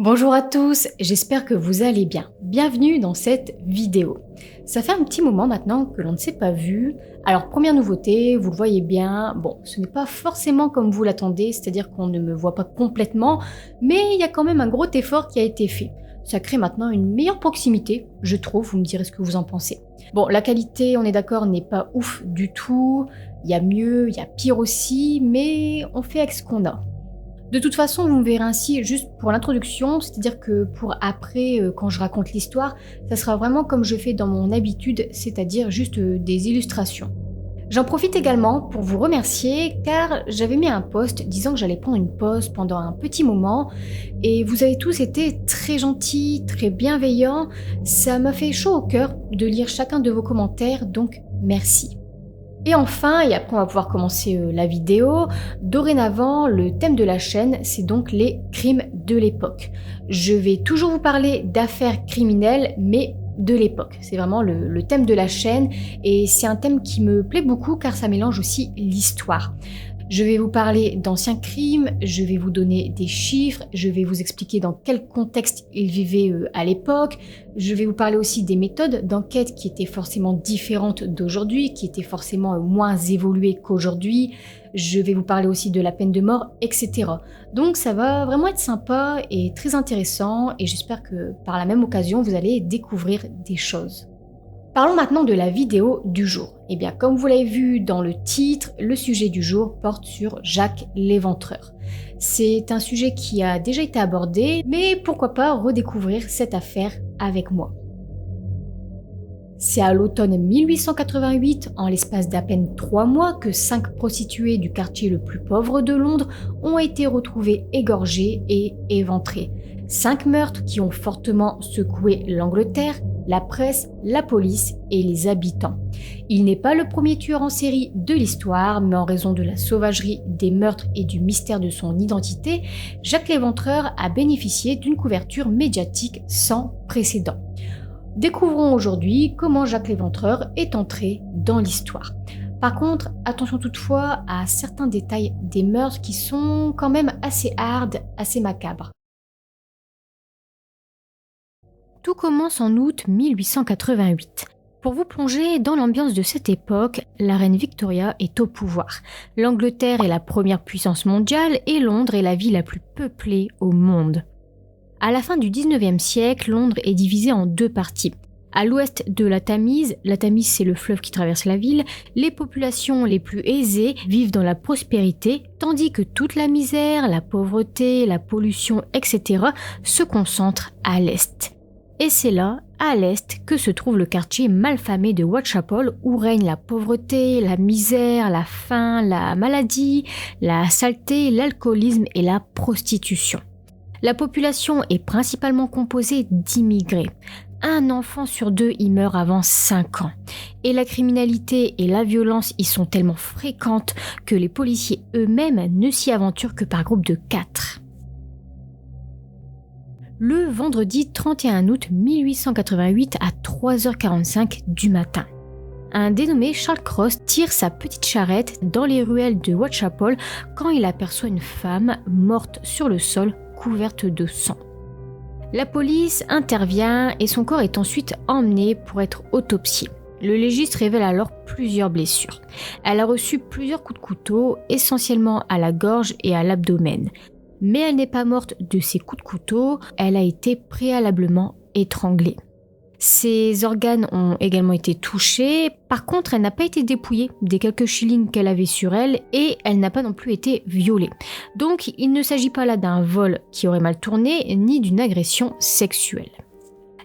Bonjour à tous, j'espère que vous allez bien. Bienvenue dans cette vidéo. Ça fait un petit moment maintenant que l'on ne s'est pas vu. Alors première nouveauté, vous le voyez bien, bon, ce n'est pas forcément comme vous l'attendez, c'est-à-dire qu'on ne me voit pas complètement, mais il y a quand même un gros effort qui a été fait. Ça crée maintenant une meilleure proximité, je trouve, vous me direz ce que vous en pensez. Bon, la qualité, on est d'accord, n'est pas ouf du tout, il y a mieux, il y a pire aussi, mais on fait avec ce qu'on a. De toute façon, vous me verrez ainsi juste pour l'introduction, c'est-à-dire que pour après, quand je raconte l'histoire, ça sera vraiment comme je fais dans mon habitude, c'est-à-dire juste des illustrations. J'en profite également pour vous remercier car j'avais mis un post disant que j'allais prendre une pause pendant un petit moment et vous avez tous été très gentils, très bienveillants. Ça m'a fait chaud au cœur de lire chacun de vos commentaires, donc merci. Et enfin, et après on va pouvoir commencer la vidéo, dorénavant le thème de la chaîne c'est donc les crimes de l'époque. Je vais toujours vous parler d'affaires criminelles mais de l'époque, c'est vraiment le thème de la chaîne et c'est un thème qui me plaît beaucoup car ça mélange aussi l'histoire. Je vais vous parler d'anciens crimes, je vais vous donner des chiffres, je vais vous expliquer dans quel contexte ils vivaient à l'époque, je vais vous parler aussi des méthodes d'enquête qui étaient forcément différentes d'aujourd'hui, qui étaient forcément moins évoluées qu'aujourd'hui, je vais vous parler aussi de la peine de mort, etc. Donc ça va vraiment être sympa et très intéressant et j'espère que par la même occasion vous allez découvrir des choses. Parlons maintenant de la vidéo du jour. Eh bien, comme vous l'avez vu dans le titre, le sujet du jour porte sur Jacques l'Éventreur. C'est un sujet qui a déjà été abordé, mais pourquoi pas redécouvrir cette affaire avec moi. C'est à l'automne 1888, en l'espace d'à peine 3 mois, que 5 prostituées du quartier le plus pauvre de Londres ont été retrouvées égorgées et éventrées. 5 meurtres qui ont fortement secoué l'Angleterre, la presse, la police et les habitants. Il n'est pas le premier tueur en série de l'histoire, mais en raison de la sauvagerie des meurtres et du mystère de son identité, Jacques l'Éventreur a bénéficié d'une couverture médiatique sans précédent. Découvrons aujourd'hui comment Jacques l'Éventreur est entré dans l'histoire. Par contre, attention toutefois à certains détails des meurtres qui sont quand même assez hard, assez macabres. Tout commence en août 1888. Pour vous plonger dans l'ambiance de cette époque, la reine Victoria est au pouvoir. L'Angleterre est la première puissance mondiale et Londres est la ville la plus peuplée au monde. À la fin du 19e siècle, Londres est divisée en 2 parties. À l'ouest de la Tamise c'est le fleuve qui traverse la ville, les populations les plus aisées vivent dans la prospérité, tandis que toute la misère, la pauvreté, la pollution, etc. se concentrent à l'est. Et c'est là, à l'est, que se trouve le quartier malfamé de Whitechapel où règne la pauvreté, la misère, la faim, la maladie, la saleté, l'alcoolisme et la prostitution. La population est principalement composée d'immigrés. Un enfant sur 2 y meurt avant 5 ans. Et la criminalité et la violence y sont tellement fréquentes que les policiers eux-mêmes ne s'y aventurent que par groupe de 4. Le vendredi 31 août 1888 à 3h45 du matin. Un dénommé Charles Cross tire sa petite charrette dans les ruelles de Whitechapel quand il aperçoit une femme morte sur le sol couverte de sang. La police intervient et son corps est ensuite emmené pour être autopsié. Le légiste révèle alors plusieurs blessures. Elle a reçu plusieurs coups de couteau, essentiellement à la gorge et à l'abdomen. Mais elle n'est pas morte de ces coups de couteau, elle a été préalablement étranglée. Ses organes ont également été touchés, par contre elle n'a pas été dépouillée des quelques shillings qu'elle avait sur elle et elle n'a pas non plus été violée. Donc il ne s'agit pas là d'un vol qui aurait mal tourné ni d'une agression sexuelle.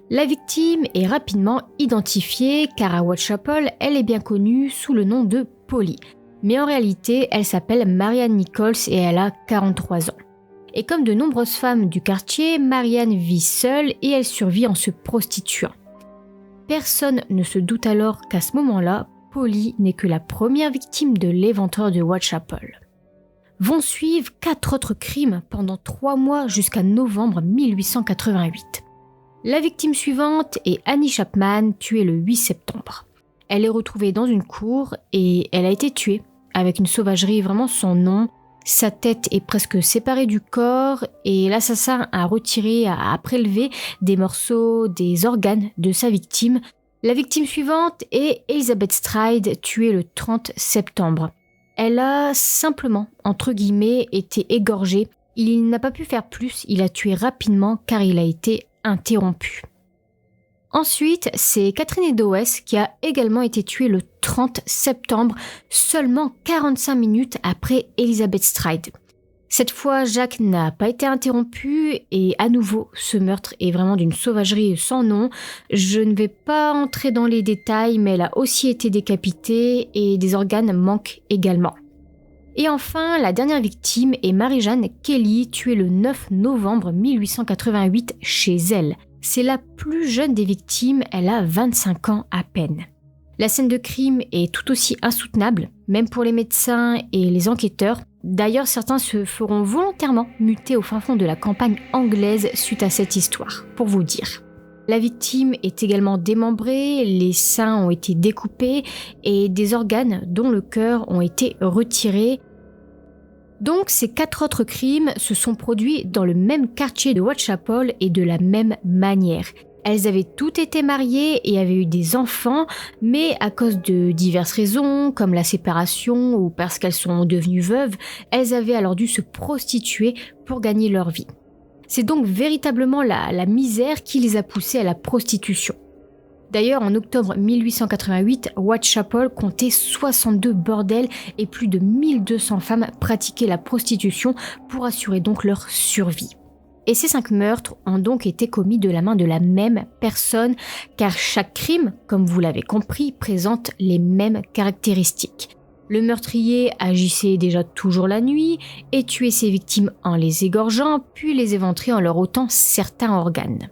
La victime est rapidement identifiée car à Whitechapel elle est bien connue sous le nom de Polly. Mais en réalité elle s'appelle Marianne Nichols et elle a 43 ans. Et comme de nombreuses femmes du quartier, Marianne vit seule et elle survit en se prostituant. Personne ne se doute alors qu'à ce moment-là, Polly n'est que la première victime de l'éventreur de Whitechapel. Vont suivre 4 autres crimes pendant 3 mois jusqu'à novembre 1888. La victime suivante est Annie Chapman, tuée le 8 septembre. Elle est retrouvée dans une cour et elle a été tuée avec une sauvagerie vraiment sans nom. Sa tête est presque séparée du corps et l'assassin a prélevé des morceaux des organes de sa victime. La victime suivante est Elizabeth Stride, tuée le 30 septembre. Elle a simplement, entre guillemets, été égorgée. Il n'a pas pu faire plus, il a tué rapidement car il a été interrompu. Ensuite, c'est Catherine Eddowes qui a également été tuée le 30 septembre, seulement 45 minutes après Elizabeth Stride. Cette fois, Jacques n'a pas été interrompu et à nouveau, ce meurtre est vraiment d'une sauvagerie sans nom. Je ne vais pas entrer dans les détails, mais elle a aussi été décapitée et des organes manquent également. Et enfin, la dernière victime est Marie-Jeanne Kelly, tuée le 9 novembre 1888 chez elle. C'est la plus jeune des victimes, elle a 25 ans à peine. La scène de crime est tout aussi insoutenable, même pour les médecins et les enquêteurs. D'ailleurs, certains se feront volontairement muter au fin fond de la campagne anglaise suite à cette histoire, pour vous dire. La victime est également démembrée, les seins ont été découpés et des organes, dont le cœur, ont été retirés. Donc, ces 4 autres crimes se sont produits dans le même quartier de Whitechapel et de la même manière. Elles avaient toutes été mariées et avaient eu des enfants, mais à cause de diverses raisons, comme la séparation ou parce qu'elles sont devenues veuves, elles avaient alors dû se prostituer pour gagner leur vie. C'est donc véritablement la misère qui les a poussées à la prostitution. D'ailleurs, en octobre 1888, Whitechapel comptait 62 bordels et plus de 1200 femmes pratiquaient la prostitution pour assurer donc leur survie. Et ces 5 meurtres ont donc été commis de la main de la même personne, car chaque crime, comme vous l'avez compris, présente les mêmes caractéristiques. Le meurtrier agissait déjà toujours la nuit et tuait ses victimes en les égorgeant, puis les éventrait en leur ôtant certains organes.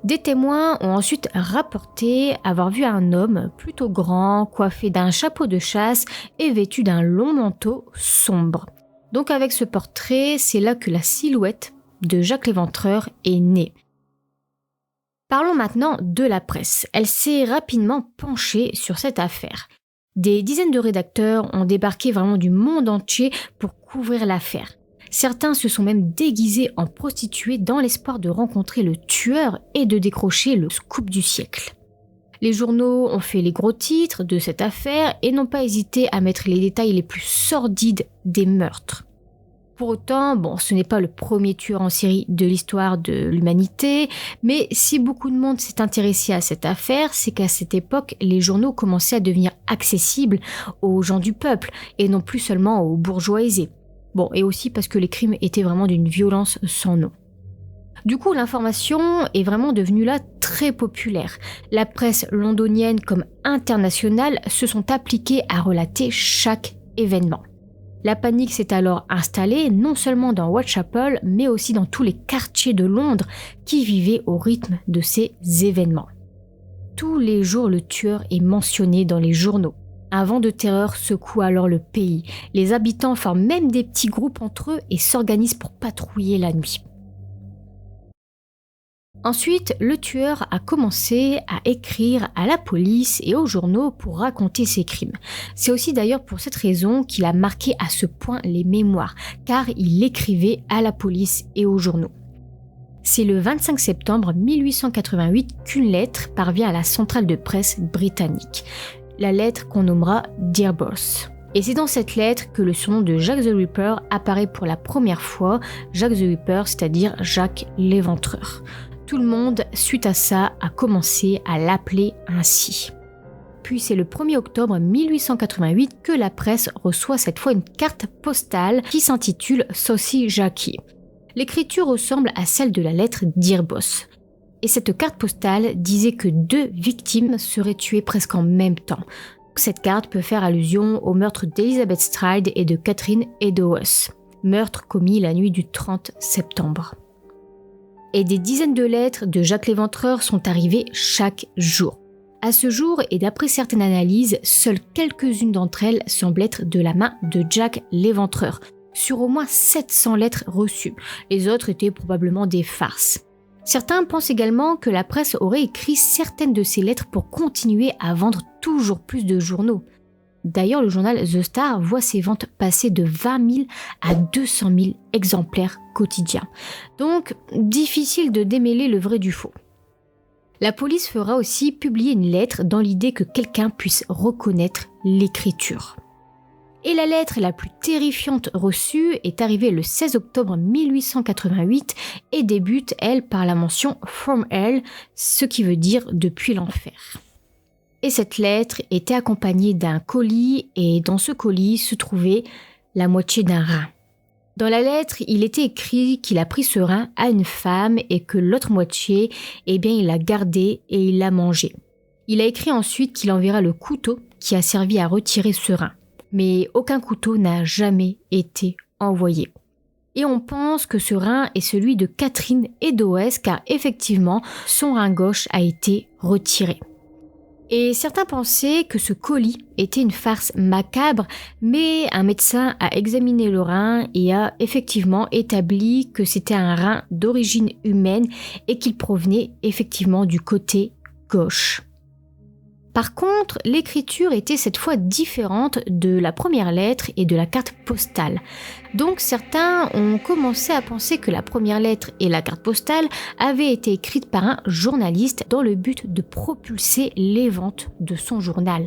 Des témoins ont ensuite rapporté avoir vu un homme plutôt grand, coiffé d'un chapeau de chasse et vêtu d'un long manteau sombre. Donc avec ce portrait, c'est là que la silhouette de Jacques l'Éventreur est née. Parlons maintenant de la presse. Elle s'est rapidement penchée sur cette affaire. Des dizaines de rédacteurs ont débarqué vraiment du monde entier pour couvrir l'affaire. Certains se sont même déguisés en prostituées dans l'espoir de rencontrer le tueur et de décrocher le scoop du siècle. Les journaux ont fait les gros titres de cette affaire et n'ont pas hésité à mettre les détails les plus sordides des meurtres. Pour autant, ce n'est pas le premier tueur en série de l'histoire de l'humanité, mais si beaucoup de monde s'est intéressé à cette affaire, c'est qu'à cette époque, les journaux commençaient à devenir accessibles aux gens du peuple et non plus seulement aux bourgeois aisés. Et aussi parce que les crimes étaient vraiment d'une violence sans nom. Du coup, l'information est vraiment devenue là très populaire. La presse londonienne comme internationale se sont appliquées à relater chaque événement. La panique s'est alors installée non seulement dans Whitechapel, mais aussi dans tous les quartiers de Londres qui vivaient au rythme de ces événements. Tous les jours, le tueur est mentionné dans les journaux. Un vent de terreur secoue alors le pays. Les habitants forment même des petits groupes entre eux et s'organisent pour patrouiller la nuit. Ensuite, le tueur a commencé à écrire à la police et aux journaux pour raconter ses crimes. C'est aussi d'ailleurs pour cette raison qu'il a marqué à ce point les mémoires, car il écrivait à la police et aux journaux. C'est le 25 septembre 1888 qu'une lettre parvient à la centrale de presse britannique. La lettre qu'on nommera Dear Boss. Et c'est dans cette lettre que le surnom de Jack the Ripper apparaît pour la première fois, Jack the Ripper, c'est-à-dire Jacques l'Éventreur. Tout le monde, suite à ça, a commencé à l'appeler ainsi. Puis c'est le 1er octobre 1888 que la presse reçoit cette fois une carte postale qui s'intitule Saucy Jackie. L'écriture ressemble à celle de la lettre Dear Boss. Et cette carte postale disait que 2 victimes seraient tuées presque en même temps. Cette carte peut faire allusion au meurtre d'Elizabeth Stride et de Catherine Eddowes, meurtre commis la nuit du 30 septembre. Et des dizaines de lettres de Jacques l'Éventreur sont arrivées chaque jour. À ce jour, et d'après certaines analyses, seules quelques-unes d'entre elles semblent être de la main de Jacques l'Éventreur, sur au moins 700 lettres reçues. Les autres étaient probablement des farces. Certains pensent également que la presse aurait écrit certaines de ces lettres pour continuer à vendre toujours plus de journaux. D'ailleurs, le journal The Star voit ses ventes passer de 20 000 à 200 000 exemplaires quotidiens. Donc, difficile de démêler le vrai du faux. La police fera aussi publier une lettre dans l'idée que quelqu'un puisse reconnaître l'écriture. Et la lettre la plus terrifiante reçue est arrivée le 16 octobre 1888 et débute, elle, par la mention « From Hell », ce qui veut dire « depuis l'enfer ». Et cette lettre était accompagnée d'un colis et dans ce colis se trouvait la moitié d'un rein. Dans la lettre, il était écrit qu'il a pris ce rein à une femme et que l'autre moitié, eh bien, il l'a gardé et il l'a mangé. Il a écrit ensuite qu'il enverra le couteau qui a servi à retirer ce rein. Mais aucun couteau n'a jamais été envoyé. Et on pense que ce rein est celui de Catherine Eddowes car effectivement, son rein gauche a été retiré. Et certains pensaient que ce colis était une farce macabre, mais un médecin a examiné le rein et a effectivement établi que c'était un rein d'origine humaine et qu'il provenait effectivement du côté gauche. Par contre, l'écriture était cette fois différente de la première lettre et de la carte postale. Donc certains ont commencé à penser que la première lettre et la carte postale avaient été écrites par un journaliste dans le but de propulser les ventes de son journal.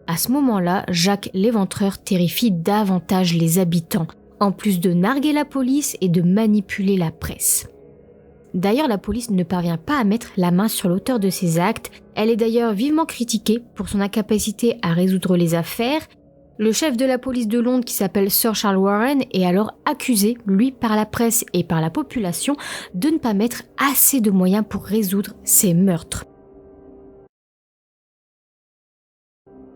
À ce moment-là, Jacques l'Éventreur terrifie davantage les habitants, en plus de narguer la police et de manipuler la presse. D'ailleurs, la police ne parvient pas à mettre la main sur l'auteur de ces actes. Elle est d'ailleurs vivement critiquée pour son incapacité à résoudre les affaires. Le chef de la police de Londres, qui s'appelle Sir Charles Warren, est alors accusé, lui, par la presse et par la population, de ne pas mettre assez de moyens pour résoudre ces meurtres.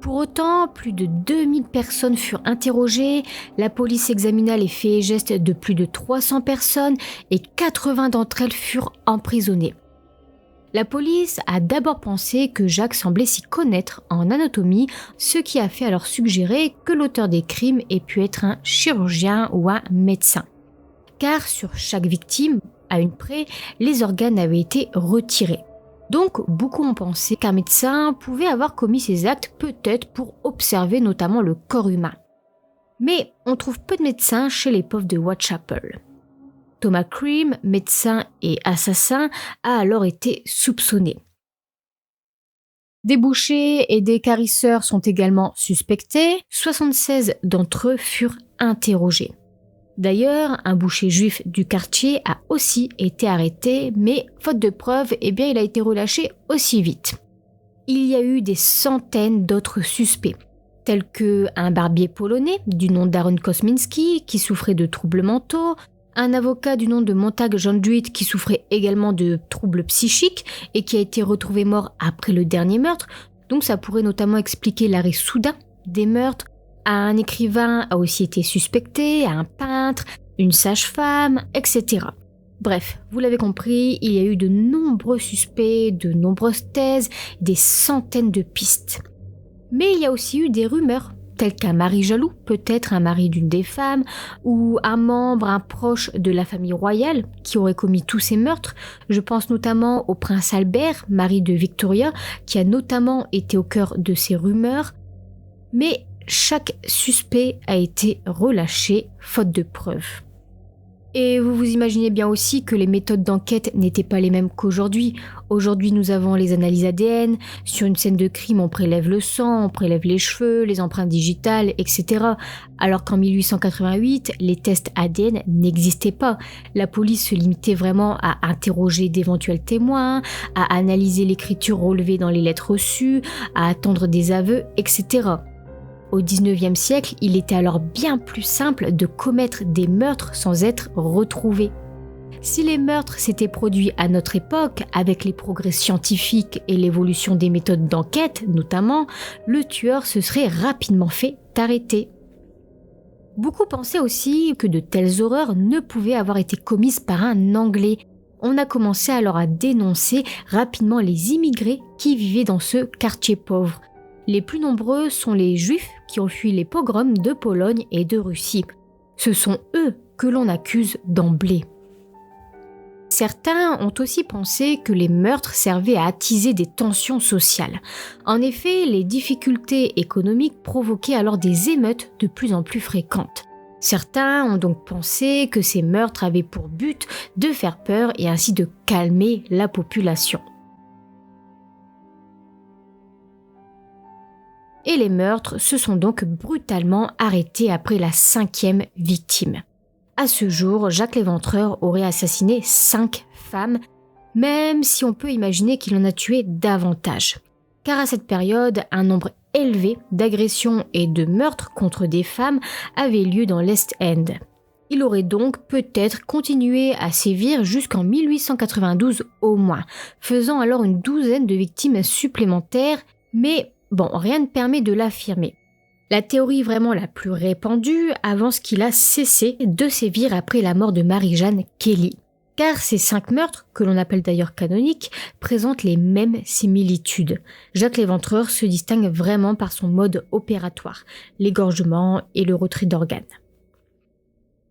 Pour autant, plus de 2000 personnes furent interrogées, la police examina les faits et gestes de plus de 300 personnes et 80 d'entre elles furent emprisonnées. La police a d'abord pensé que Jacques semblait s'y connaître en anatomie, ce qui a fait alors suggérer que l'auteur des crimes ait pu être un chirurgien ou un médecin. Car sur chaque victime, à une près, les organes avaient été retirés. Donc, beaucoup ont pensé qu'un médecin pouvait avoir commis ces actes peut-être pour observer notamment le corps humain. Mais on trouve peu de médecins chez les pauvres de Whitechapel. Thomas Cream, médecin et assassin, a alors été soupçonné. Des bouchers et des carisseurs sont également suspectés, 76 d'entre eux furent interrogés. D'ailleurs, un boucher juif du quartier a aussi été arrêté, mais faute de preuves, il a été relâché aussi vite. Il y a eu des centaines d'autres suspects, tels qu'un barbier polonais du nom d'Aaron Kosminski qui souffrait de troubles mentaux, un avocat du nom de Montag Jonduit qui souffrait également de troubles psychiques et qui a été retrouvé mort après le dernier meurtre, donc ça pourrait notamment expliquer l'arrêt soudain des meurtres. Un écrivain a aussi été suspecté, un peintre, une sage-femme, etc. Bref, vous l'avez compris, il y a eu de nombreux suspects, de nombreuses thèses, des centaines de pistes. Mais il y a aussi eu des rumeurs, telles qu'un mari jaloux, peut-être un mari d'une des femmes, ou un membre, un proche de la famille royale qui aurait commis tous ces meurtres. Je pense notamment au prince Albert, mari de Victoria, qui a notamment été au cœur de ces rumeurs. Mais chaque suspect a été relâché faute de preuves. Et vous vous imaginez bien aussi que les méthodes d'enquête n'étaient pas les mêmes qu'aujourd'hui. Aujourd'hui, nous avons les analyses ADN. Sur une scène de crime, on prélève le sang, on prélève les cheveux, les empreintes digitales, etc. Alors qu'en 1888, les tests ADN n'existaient pas. La police se limitait vraiment à interroger d'éventuels témoins, à analyser l'écriture relevée dans les lettres reçues, à attendre des aveux, etc. Au XIXe siècle, il était alors bien plus simple de commettre des meurtres sans être retrouvé. Si les meurtres s'étaient produits à notre époque, avec les progrès scientifiques et l'évolution des méthodes d'enquête notamment, le tueur se serait rapidement fait arrêter. Beaucoup pensaient aussi que de telles horreurs ne pouvaient avoir été commises par un Anglais. On a commencé alors à dénoncer rapidement les immigrés qui vivaient dans ce quartier pauvre. Les plus nombreux sont les Juifs qui ont fui les pogroms de Pologne et de Russie. Ce sont eux que l'on accuse d'emblée. Certains ont aussi pensé que les meurtres servaient à attiser des tensions sociales. En effet, les difficultés économiques provoquaient alors des émeutes de plus en plus fréquentes. Certains ont donc pensé que ces meurtres avaient pour but de faire peur et ainsi de calmer la population. Et les meurtres se sont donc brutalement arrêtés après la 5e victime. À ce jour, Jacques l'Éventreur aurait assassiné 5 femmes, même si on peut imaginer qu'il en a tué davantage. Car à cette période, un nombre élevé d'agressions et de meurtres contre des femmes avait lieu dans l'East End. Il aurait donc peut-être continué à sévir jusqu'en 1892 au moins, faisant alors une douzaine de victimes supplémentaires, mais bon, rien ne permet de l'affirmer. La théorie vraiment la plus répandue avance qu'il a cessé de sévir après la mort de Mary-Jane Kelly. Car ces 5 meurtres, que l'on appelle d'ailleurs canoniques, présentent les mêmes similitudes. Jacques l'Éventreur se distingue vraiment par son mode opératoire, l'égorgement et le retrait d'organes.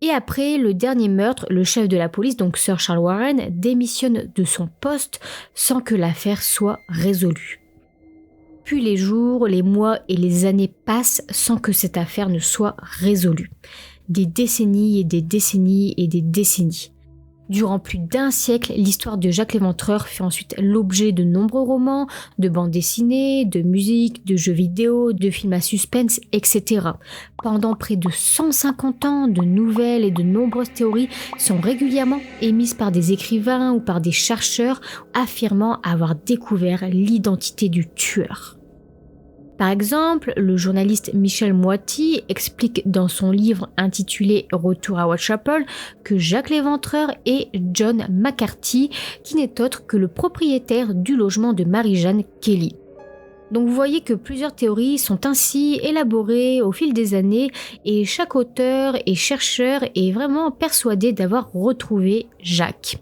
Et après le dernier meurtre, le chef de la police, donc Sir Charles Warren, démissionne de son poste sans que l'affaire soit résolue. Puis les jours, les mois et les années passent sans que cette affaire ne soit résolue. Des décennies et des décennies et des décennies. Durant plus d'1 siècle, l'histoire de Jacques l'Éventreur fait ensuite l'objet de nombreux romans, de bandes dessinées, de musique, de jeux vidéo, de films à suspense, etc. Pendant près de 150 ans, de nouvelles et de nombreuses théories sont régulièrement émises par des écrivains ou par des chercheurs affirmant avoir découvert l'identité du tueur. Par exemple, le journaliste Michel Moiti explique dans son livre intitulé Retour à Whitechapel que Jacques l'Éventreur est John McCarthy, qui n'est autre que le propriétaire du logement de Mary-Jane Kelly. Donc vous voyez que plusieurs théories sont ainsi élaborées au fil des années et chaque auteur et chercheur est vraiment persuadé d'avoir retrouvé Jacques.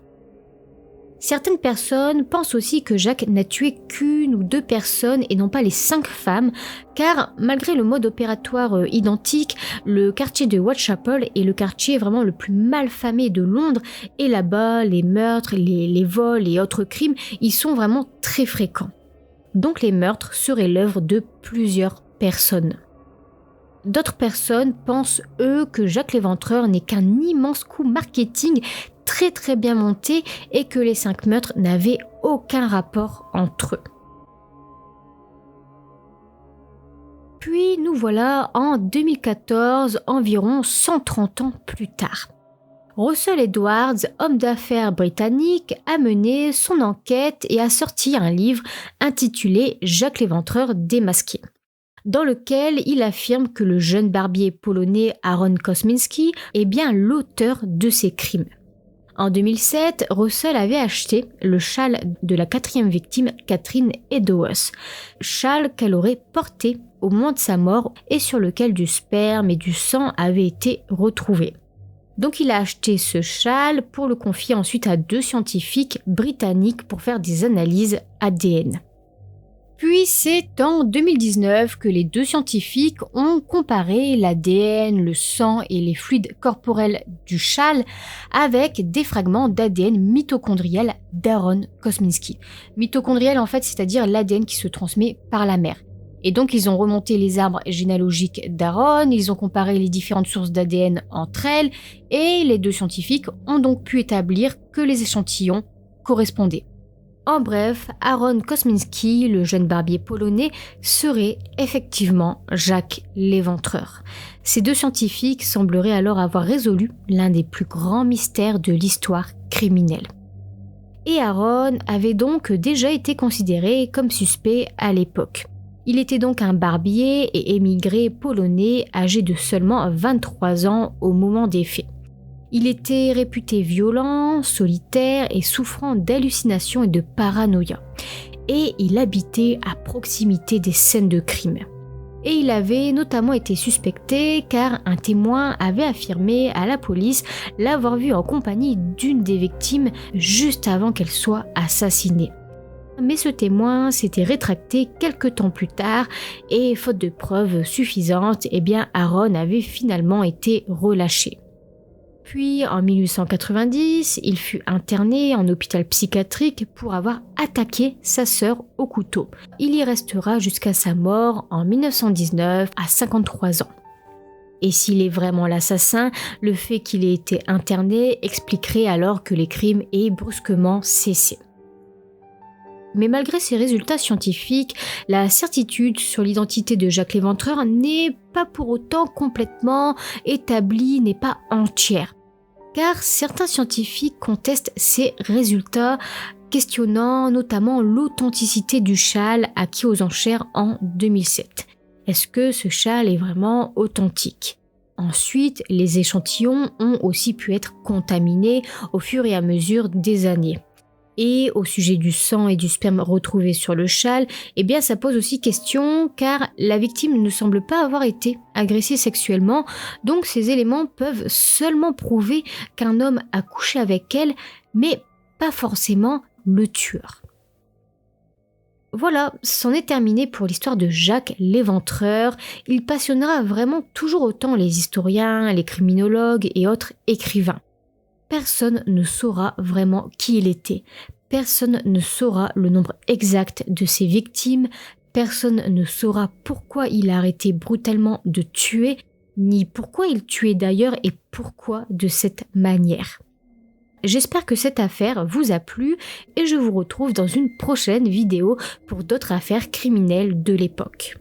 Certaines personnes pensent aussi que Jacques n'a tué qu'une ou 2 personnes et non pas les 5 femmes, car malgré le mode opératoire identique, le quartier de Whitechapel est le quartier vraiment le plus malfamé de Londres, et là-bas, les meurtres, les vols et autres crimes, ils sont vraiment très fréquents. Donc les meurtres seraient l'œuvre de plusieurs personnes. D'autres personnes pensent, eux, que Jacques l'Éventreur n'est qu'un immense coup marketing très bien monté et que les 5 meurtres n'avaient aucun rapport entre eux. Puis nous voilà en 2014, environ 130 ans plus tard. Russell Edwards, homme d'affaires britannique, a mené son enquête et a sorti un livre intitulé Jacques l'Éventreur démasqué, dans lequel il affirme que le jeune barbier polonais Aaron Kosminski est bien l'auteur de ces crimes. En 2007, Russell avait acheté le châle de la 4e victime, Catherine Eddowes, châle qu'elle aurait porté au moment de sa mort et sur lequel du sperme et du sang avaient été retrouvés. Donc il a acheté ce châle pour le confier ensuite à 2 scientifiques britanniques pour faire des analyses ADN. Puis c'est en 2019 que les 2 scientifiques ont comparé l'ADN, le sang et les fluides corporels du châle avec des fragments d'ADN mitochondrial d'Aaron Kosminski. Mitochondrial en fait, c'est-à-dire l'ADN qui se transmet par la mère. Et donc ils ont remonté les arbres généalogiques d'Aaron, ils ont comparé les différentes sources d'ADN entre elles et les 2 scientifiques ont donc pu établir que les échantillons correspondaient. En bref, Aaron Kosminski, le jeune barbier polonais, serait effectivement Jacques l'Éventreur. Ces 2 scientifiques sembleraient alors avoir résolu l'un des plus grands mystères de l'histoire criminelle. Et Aaron avait donc déjà été considéré comme suspect à l'époque. Il était donc un barbier et émigré polonais âgé de seulement 23 ans au moment des faits. Il était réputé violent, solitaire et souffrant d'hallucinations et de paranoïa. Et il habitait à proximité des scènes de crime. Et il avait notamment été suspecté car un témoin avait affirmé à la police l'avoir vu en compagnie d'une des victimes juste avant qu'elle soit assassinée. Mais ce témoin s'était rétracté quelque temps plus tard et faute de preuves suffisantes, Aaron avait finalement été relâché. Puis en 1890, il fut interné en hôpital psychiatrique pour avoir attaqué sa sœur au couteau. Il y restera jusqu'à sa mort en 1919 à 53 ans. Et s'il est vraiment l'assassin, le fait qu'il ait été interné expliquerait alors que les crimes aient brusquement cessé. Mais malgré ces résultats scientifiques, la certitude sur l'identité de Jacques l'Éventreur n'est pas pour autant complètement établie, n'est pas entière. Car certains scientifiques contestent ces résultats, questionnant notamment l'authenticité du châle acquis aux enchères en 2007. Est-ce que ce châle est vraiment authentique ? Ensuite, les échantillons ont aussi pu être contaminés au fur et à mesure des années. Et au sujet du sang et du sperme retrouvés sur le châle, eh bien ça pose aussi question car la victime ne semble pas avoir été agressée sexuellement, donc ces éléments peuvent seulement prouver qu'un homme a couché avec elle, mais pas forcément le tueur. Voilà, c'en est terminé pour l'histoire de Jacques l'Éventreur. Il passionnera vraiment toujours autant les historiens, les criminologues et autres écrivains. Personne ne saura vraiment qui il était. Personne ne saura le nombre exact de ses victimes. Personne ne saura pourquoi il a arrêté brutalement de tuer, ni pourquoi il tuait d'ailleurs et pourquoi de cette manière. J'espère que cette affaire vous a plu et je vous retrouve dans une prochaine vidéo pour d'autres affaires criminelles de l'époque.